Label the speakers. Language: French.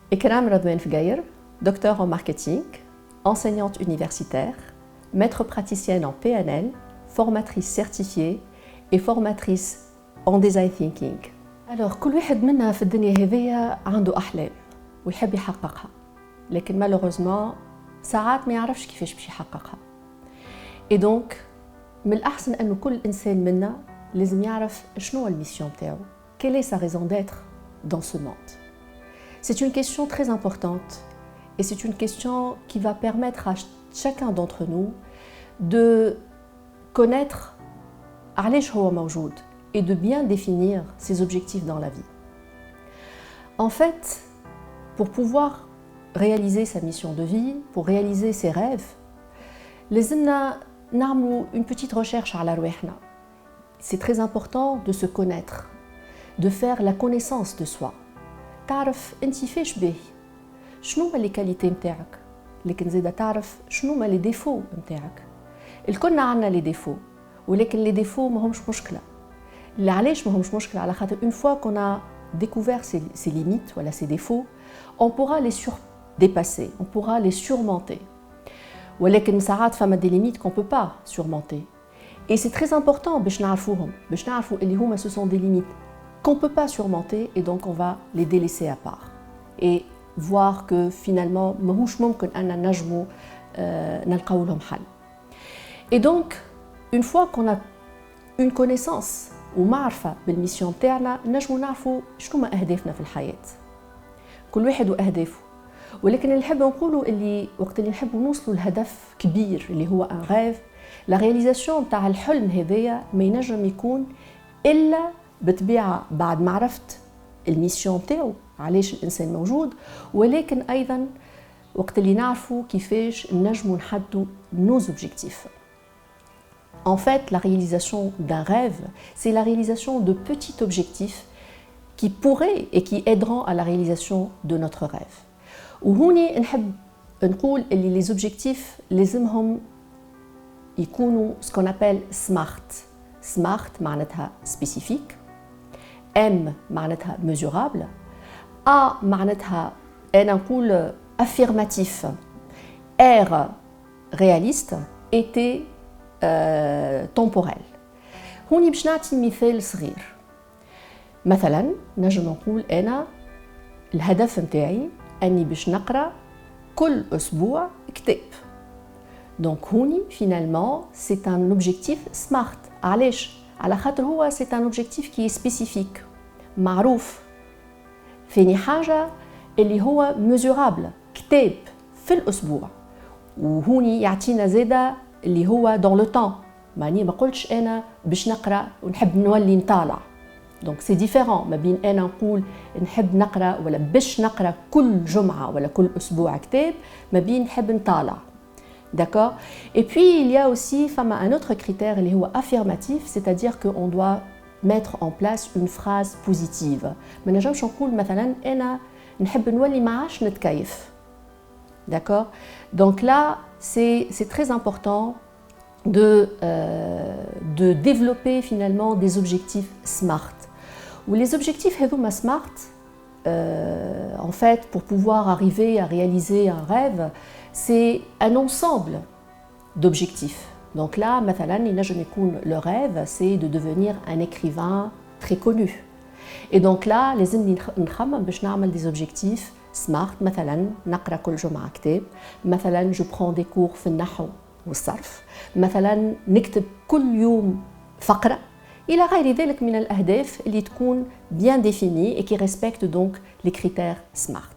Speaker 1: Ikram Radouane Fgaïr, docteur en marketing, enseignante universitaire, maître praticienne en PNL, formatrice certifiée et formatrice en design thinking. Alors, كل واحد منا في الدنيا هذيا عنده أحلام ويحب يحققها، لكن malheureusement ساعات ما يعرفش كيفاش باش يحققها. Et donc من الأحسن أنه كل إنسان منا لازم يعرف شنو الميسيون تاعو. Quelle est sa raison d'être dans ce monde? C'est une question très importante et c'est une question qui va permettre à chacun d'entre nous de connaître علاش هو موجود et de bien définir ses objectifs dans la vie. En fait, pour pouvoir réaliser sa mission de vie, pour réaliser ses rêves, لازمنا نعملوا une petite recherche على رواحنا. C'est très important de se connaître, de faire la connaissance de soi. تعرف انت فاش باهي، شنو هما لي كاليتي نتاعك، لكن زيدا تعرف شنو هما لي ديفو نتاعك. الكلنا عندنا لي ديفو، ولكن لي ديفو ماهمش مشكله. اللي علاش ماهمش مشكله على خاطر une fois qu'on a découvert ses limites, voilà ses défauts, on pourra les dépasser, on pourra les surmonter. ولكن ساعات فما des limites qu'on peut pas surmonter. Et c'est très important باش نعرفوهم، باش نعرفوا اللي هما ce sont des limites qu'on ne peut pas surmonter et donc on va les délaisser à part et voir que finalement ماهوش ممكن أن نجمو نلقاو لهم حل. Et donc une fois qu'on a une connaissance ومعرفة بالميسيون تاعنا نجمو نعرفوا شنو ما أهدافنا في الحياة. كل واحد وأهدافه، ولكن اللي نحب نقوله اللي وقت اللي نحبوا نوصلوا لهدف كبير اللي هو ان غاف، لا رياليزاسيون تاع الحلم هذايا ما ينجم يكون إلا بطبيعة بعد ما عرفت الميسيون تاعو علاش الإنسان موجود، ولكن أيضا وقت اللي نعرفوا كيفاش نجموا نحدوا nos objectifs. En fait, la réalisation d'un rêve, c'est la réalisation de petits objectifs qui pourraient et qui aideront à la réalisation de notre rêve. وهوني نحب نقول اللي les objectifs لازمهم يكونوا ce qu'on appelle SMART. SMART معناتها spécifique، M معناتها mesurable، A معناتها أنا نقول affirmatif، R réaliste et T temporel. هوني باش نعطي مثال صغير. مثلا نجم نقول أنا الهدف نتاعي أني باش نقرأ كل أسبوع كتاب. Donc هوني finalement c'est un objectif SMART. علاش؟ على خاطر هو c'est un objectif qui est spécifique، معروف. ثاني حاجة اللي هو mesurable، كتاب في الأسبوع. وهوني يعطينا زادة اللي هو dans le temps، معني ما قلتش أنا باش نقرأ ونحب نولي نطالع. Donc c'est différent ما بين أنا نقول نحب نقرأ ولا باش نقرأ كل جمعة ولا كل أسبوع كتاب، ما بين نحب نطالع. D'accord? Et puis il y a aussi un autre critère اللي هو affirmatif, c'est-à-dire qu'on doit mettre en place une phrase positive. ما نجمش نقول مثلا أنا نحب نولي ما عادش نتكيف. D'accord? Donc là c'est très important de développer finalement des objectifs SMART. Ou les objectifs هذوما SMART, en fait, pour pouvoir arriver à réaliser un rêve, c'est un ensemble d'objectifs. Donc là, مثلا ينجم يكون le rêve, c'est de devenir un écrivain très connu. Et donc là, لازمني نخمم باش نعمل des objectifs SMART. مثلا نقرأ كل جمعة كتاب، مثلا je prends des cours في النحو والصرف، مثلا نكتب كل يوم فقرة، إلى غير ذلك من الأهداف اللي تكون bien définie et qui respectent donc les critères SMART.